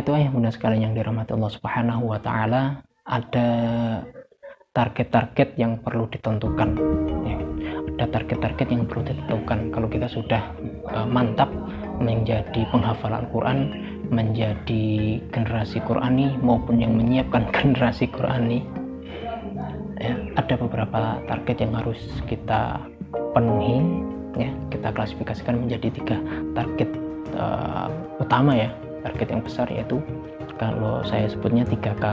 itu ayah bunda sekalian yang dirahmati Allah Subhanahu wa taala, ada target-target yang perlu ditentukan ya. Ada target-target yang perlu ditentukan. Kalau kita sudah mantap menjadi penghafal Al-Quran, menjadi generasi Qurani maupun yang menyiapkan generasi Qurani ya, ada beberapa target yang harus kita penuhi ya. Kita klasifikasikan menjadi 3 target utama ya, target yang besar, yaitu kalau saya sebutnya 3K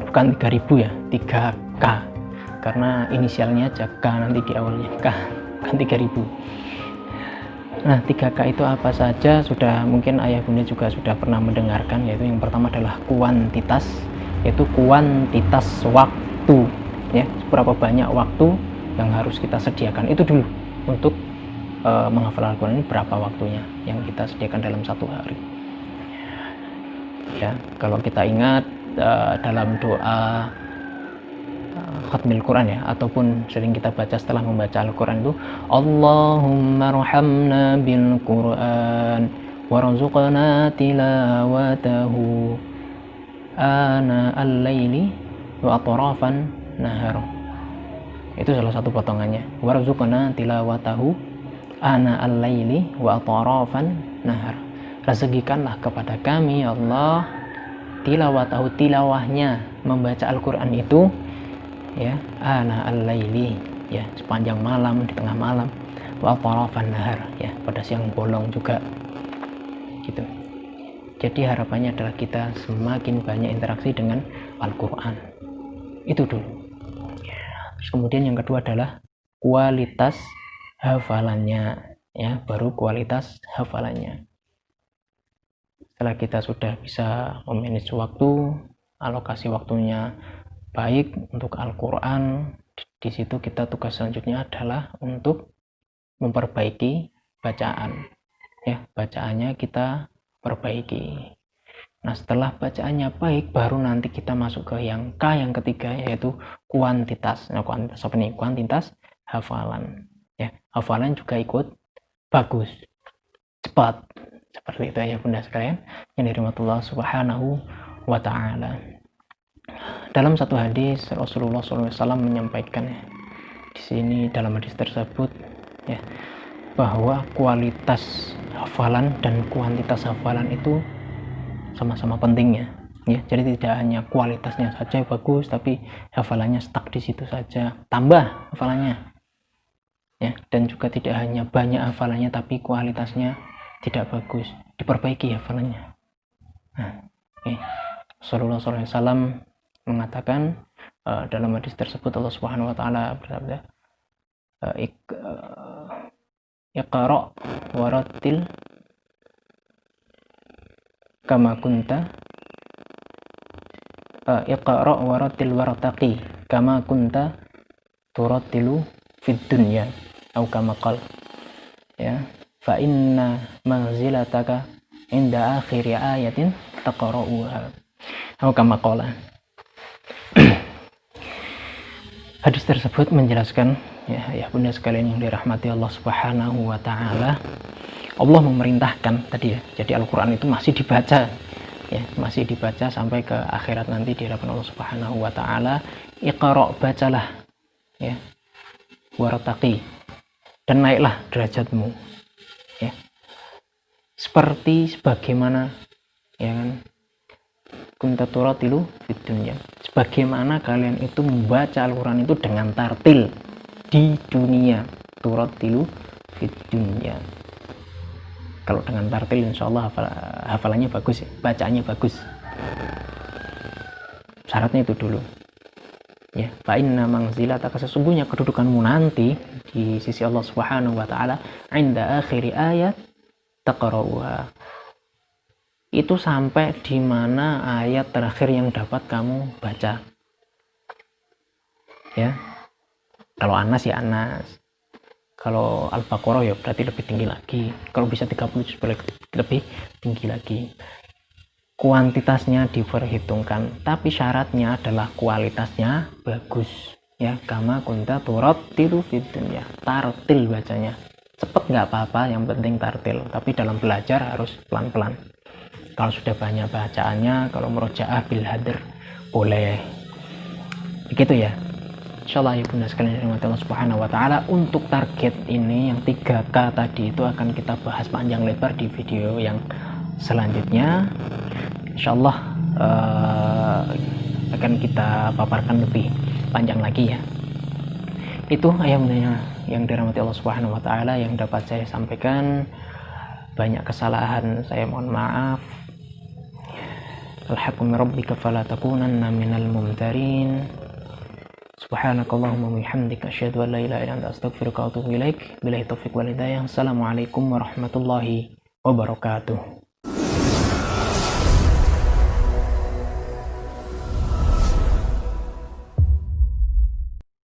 bukan 3000 ya, 3K karena inisialnya aja K nanti di awalnya, K kan 3000. Nah, 3K itu apa saja? Sudah mungkin ayah bunda juga sudah pernah mendengarkan, yaitu yang pertama adalah kuantitas, yaitu kuantitas waktu ya, seberapa banyak waktu yang harus kita sediakan. Itu dulu untuk menghafal Al-Quran ini, berapa waktunya yang kita sediakan dalam satu hari ya. Kalau kita ingat dalam doa khatmil Quran ya, ataupun sering kita baca setelah membaca Al-Quran itu, Allahumma rahamna bil Quran warzuqna tilawatahu ana al-laili wa atrafan nahar. Itu salah satu potongannya, warzuqna tilawatahu ana al-laili wa atrafan nahar. Rezekikanlah kepada kami ya Allah tilawatahu, tilawahnya membaca Al-Quran itu ya, ana al-laili ya, sepanjang malam, di tengah malam, wa atrafan nahar ya, pada siang bolong juga gitu. Jadi harapannya adalah kita semakin banyak interaksi dengan Al-Quran. Itu dulu. Terus kemudian yang kedua adalah kualitas hafalannya ya, baru kualitas hafalannya. Setelah kita sudah bisa memanage waktu, alokasi waktunya baik untuk Al-Quran, di situ kita tugas selanjutnya adalah untuk memperbaiki bacaan ya, bacaannya kita perbaiki. Nah, setelah bacaannya baik, baru nanti kita masuk ke yang K, yang ketiga, yaitu kuantitas. Nah, kuantitas apa nih? Kuantitas hafalan ya. Hafalan juga ikut bagus, cepat, seperti itu ya bunda sekalian yang dirahmati Allah Subhanahu wa taala. Dalam satu hadis Rasulullah SAW menyampaikan ya, di sini dalam hadis tersebut ya, bahwa kualitas hafalan dan kuantitas hafalan itu sama-sama pentingnya ya. Jadi tidak hanya kualitasnya saja bagus, tapi hafalannya stuck di situ saja, tambah hafalannya ya. Dan juga tidak hanya banyak hafalannya tapi kualitasnya tidak bagus, diperbaiki hafalannya. Nah, Rasulullah SAW mengatakan dalam hadis tersebut, Allah Subhanahu wa taala bersabda, Iqra warattil kama kunta Iqra warattil wartaqi kama kunta turattilu fid dunya atau kama qala ya, fa inna manzilataka inda akhiri ayatin taqra'uha atau kama qala. Hadis tersebut menjelaskan ya bunda sekalian yang dirahmati Allah Subhanahu wa taala, Allah memerintahkan tadi ya, jadi Al-Quran itu masih dibaca ya, masih dibaca sampai ke akhirat nanti di hadapan Allah Subhanahu wa taala. Iqra, bacalah ya, wartaqi, dan naiklah derajatmu ya, seperti sebagaimana ya kan, kunta turatilu fid dunya, sebagaimana kalian itu membaca Al-Quran itu dengan tartil di dunia. Turatilu fid dunya, kalau dengan tartil insya Allah hafalannya bagus ya, bacaannya bagus. Syaratnya itu dulu ya. Fa inna manzilataka, sesungguhnya kedudukanmu nanti di sisi Allah Subhanahu wa taala, inda akhiri ayat taqra'uha, itu sampai di mana ayat terakhir yang dapat kamu baca ya. Kalau Anas ya Anas, kalau Al-Baqarah ya berarti lebih tinggi lagi, kalau bisa 30 lebih tinggi lagi. Kuantitasnya diperhitungkan, tapi syaratnya adalah kualitasnya bagus ya. Kama kunta turattilu fid dunya, tartil bacanya cepet nggak apa-apa, yang penting tartil. Tapi dalam belajar harus pelan-pelan. Kalau sudah banyak bacaannya, kalau murojaah bil hadr boleh. Begitu ya. Insyaallah ya bunda sekalian yang Allah Subhanahu wa taala, untuk target ini yang 3K tadi itu akan kita bahas panjang lebar di video yang selanjutnya. Insyaallah akan kita paparkan lebih panjang lagi ya. Itu ayatnya yang dirahmati Allah Subhanahu wa taala yang dapat saya sampaikan. Banyak kesalahan saya mohon maaf. Al-haqqu min rabbika fala takunanna minal mumtarin. Subhanakallahumma wa bihamdika asyhadu an la ilaha illa anta astaghfiruka wa atubu ilaik. Billahi taufiq wal hidayah. Assalamualaikum warahmatullahi wabarakatuh.